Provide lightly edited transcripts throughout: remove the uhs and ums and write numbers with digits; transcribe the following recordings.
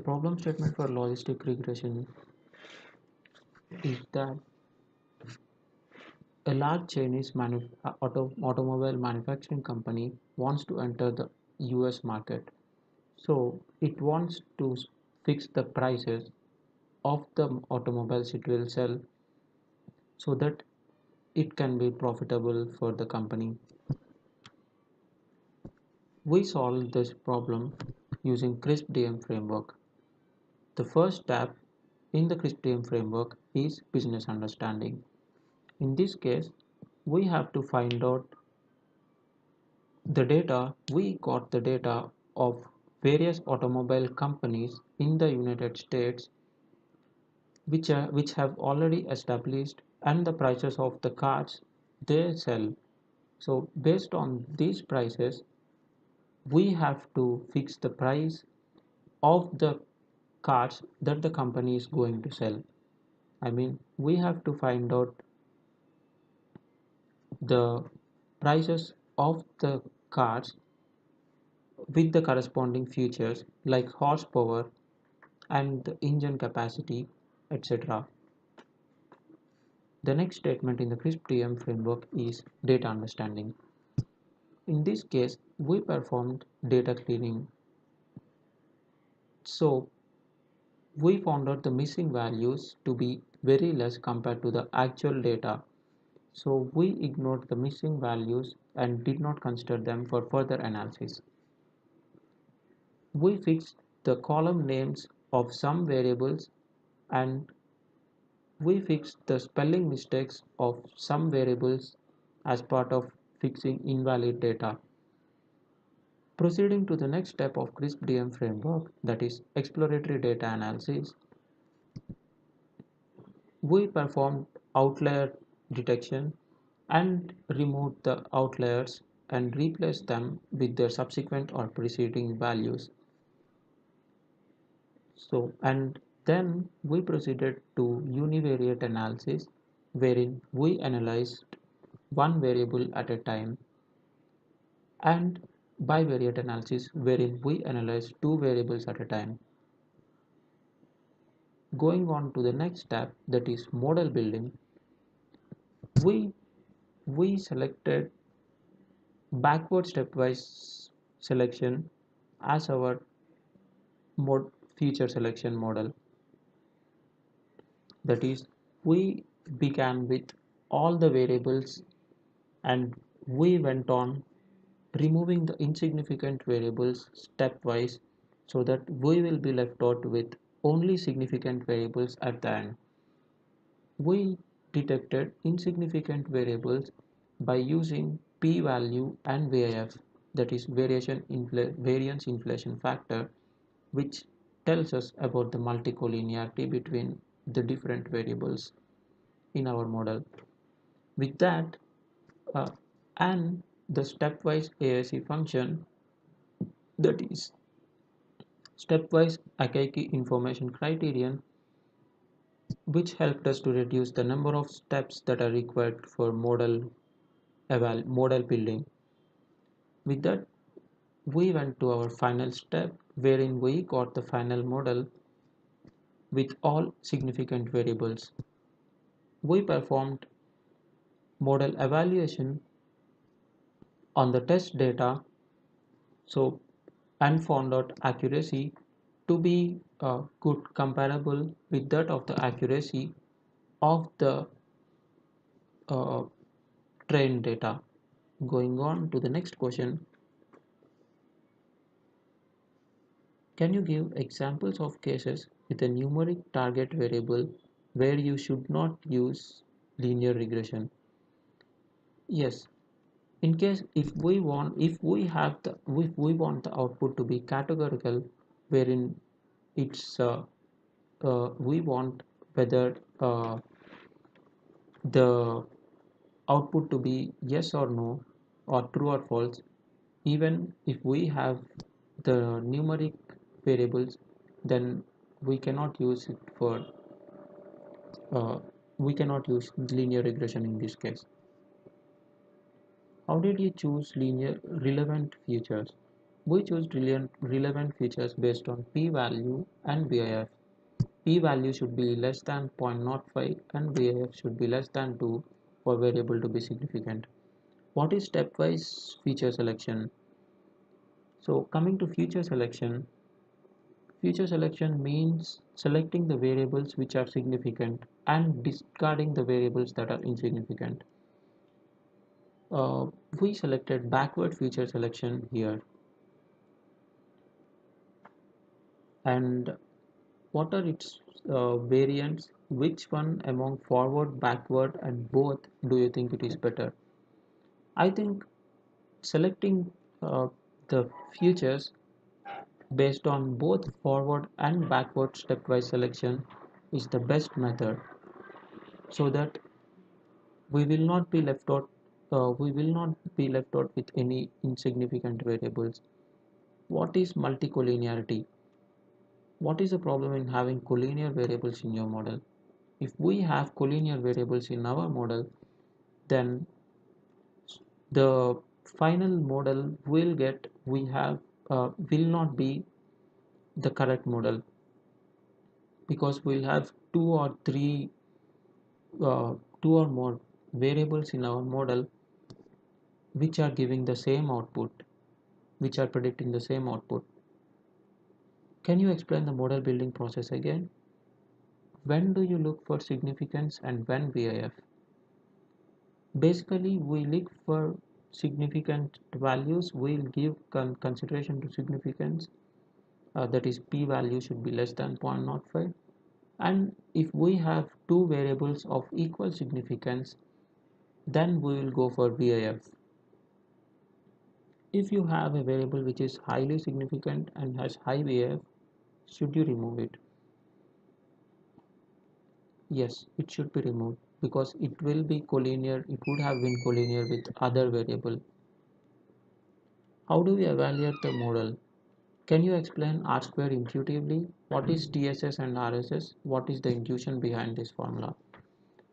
problem statement for logistic regression is that a large Chinese automobile manufacturing company wants to enter the US market. So it wants to fix the prices of the automobiles it will sell so that it can be profitable for the company. We solve this problem using CRISP-DM framework. The first step in the CRISP-DM framework is business understanding. In this case, we have to find out the data. We got the data of various automobile companies in the United States which have already established and the prices of the cars they sell. So based on these prices, we have to fix the price of the cars that the company is going to sell. I mean, we have to find out the prices of the cars with the corresponding features like horsepower and the engine capacity, etc. The next statement in the CRISP-DM framework is data understanding. In this case, we performed data cleaning. So we found out the missing values to be very less compared to the actual data. So we ignored the missing values and did not consider them for further analysis. We fixed the column names of some variables and we fixed the spelling mistakes of some variables as part of fixing invalid data. Proceeding to the next step of CRISP-DM framework, that is exploratory data analysis, we performed outlier detection and removed the outliers and replaced them with their subsequent or preceding values. And then we proceeded to univariate analysis, wherein we analyzed one variable at a time, and bivariate analysis, wherein we analyzed two variables at a time. Going on to the next step, that is model building, we selected backward stepwise selection as our feature selection model. That is, we began with all the variables and we went on removing the insignificant variables stepwise so that we will be left out with only significant variables at the end. We detected insignificant variables by using p-value and VIF, that is variance inflation factor, which tells us about the multicollinearity between the different variables in our model. With that, and the stepwise AIC function, that is stepwise Akaike information criterion, which helped us to reduce the number of steps that are required for model building. With that, we went to our final step, wherein we got the final model with all significant variables. We performed model evaluation on the test data, and found out accuracy to be good comparable with that of the accuracy of the uh, trained data. Going on to the next question, can you give examples of cases with a numeric target variable where you should not use linear regression? Yes. In case if we want the output to be categorical, wherein it's we want whether the output to be yes or no or true or false, even if we have the numeric variables, then we cannot use it for we cannot use linear regression in this case. How did you choose linear relevant features? We choose relevant features based on p-value and VIF. P-value should be less than 0.05 and VIF should be less than 2 for variable to be significant. What is stepwise feature selection? So coming to feature selection means selecting the variables which are significant and discarding the variables that are insignificant. Uh, we selected backward feature selection here. And what are its variants? Which one among forward, backward, and both do you think it is better? I think selecting uh, the features based on both forward and backward stepwise selection is the best method, so that we will not be left out with any insignificant variables. What is multicollinearity? What is the problem in having collinear variables in your model? If we have collinear variables in our model, then the final model will not be the correct model, because we'll have uh, two or more variables in our model which are giving the same output, which are predicting the same output. Can you explain the model building process again? When do you look for significance and when VIF? Basically, we look for significant values. We'll give consideration to significance, that is p-value should be less than 0.05. And if we have two variables of equal significance, then we will go for VIF. If you have a variable which is highly significant and has high VIF, should you remove it? Yes, it should be removed, because it will be collinear. It would have been collinear with other variable. How do we evaluate the model? Can you explain R square intuitively? What is TSS and RSS? What is the intuition behind this formula?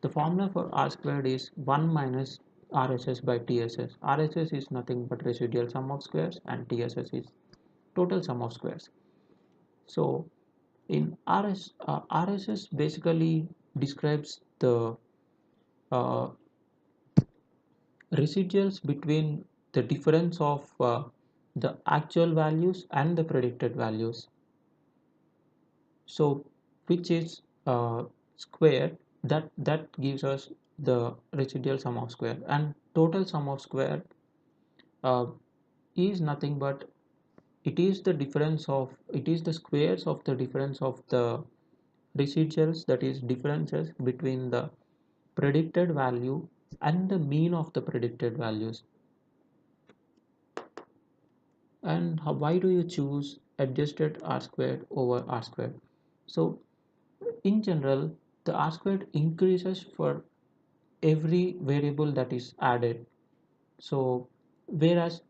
The formula for R squared is 1 minus RSS by TSS. RSS is nothing but residual sum of squares and TSS is total sum of squares. So in RSS basically describes the uh, residuals between the difference of the actual values and the predicted values. So which is square, that gives us the residual sum of square, and total sum of square uh, is nothing but it is the squares of the difference of the residuals, that is differences between the predicted value and the mean of the predicted values. And why do you choose adjusted R squared over R squared? So in general, the R squared increases for every variable that is added. So whereas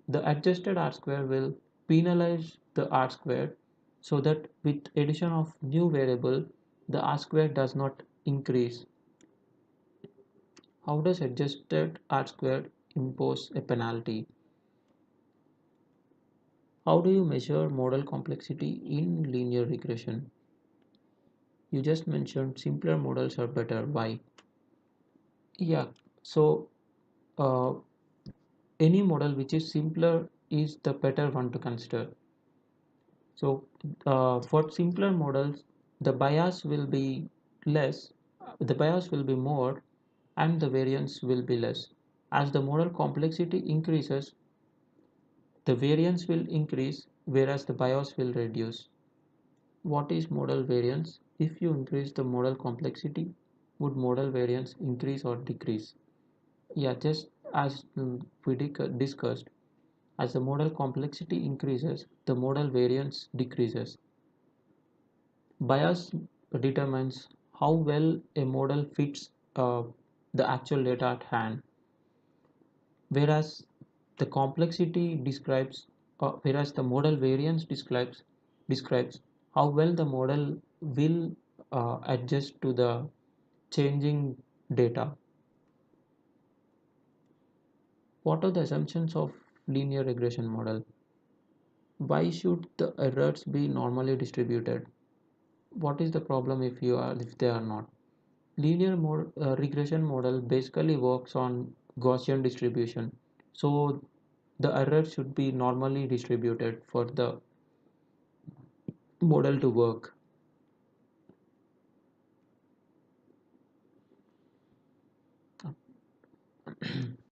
the adjusted R square will penalize the R square, so that with addition of new variable, the R square does not increase. How does adjusted R square impose a penalty? How do you measure model complexity in linear regression? You just mentioned simpler models are better. Why? Yeah, so uh, any model which is simpler is the better one to consider. So for simpler models, the bias will be less, the bias will be more, and the variance will be less. As the model complexity increases, the variance will increase, whereas the bias will reduce. What is model variance? If you increase the model complexity, would model variance increase or decrease? Yeah, just as we discussed, as the model complexity increases, the model variance decreases. Bias determines how well a model fits the actual data at hand, whereas whereas the model variance describes how well the model will adjust to the changing data. What are the assumptions of linear regression model? Why should the errors be normally distributed? What is the problem if they are not? Regression model basically works on Gaussian distribution. So the error should be normally distributed for the model to work.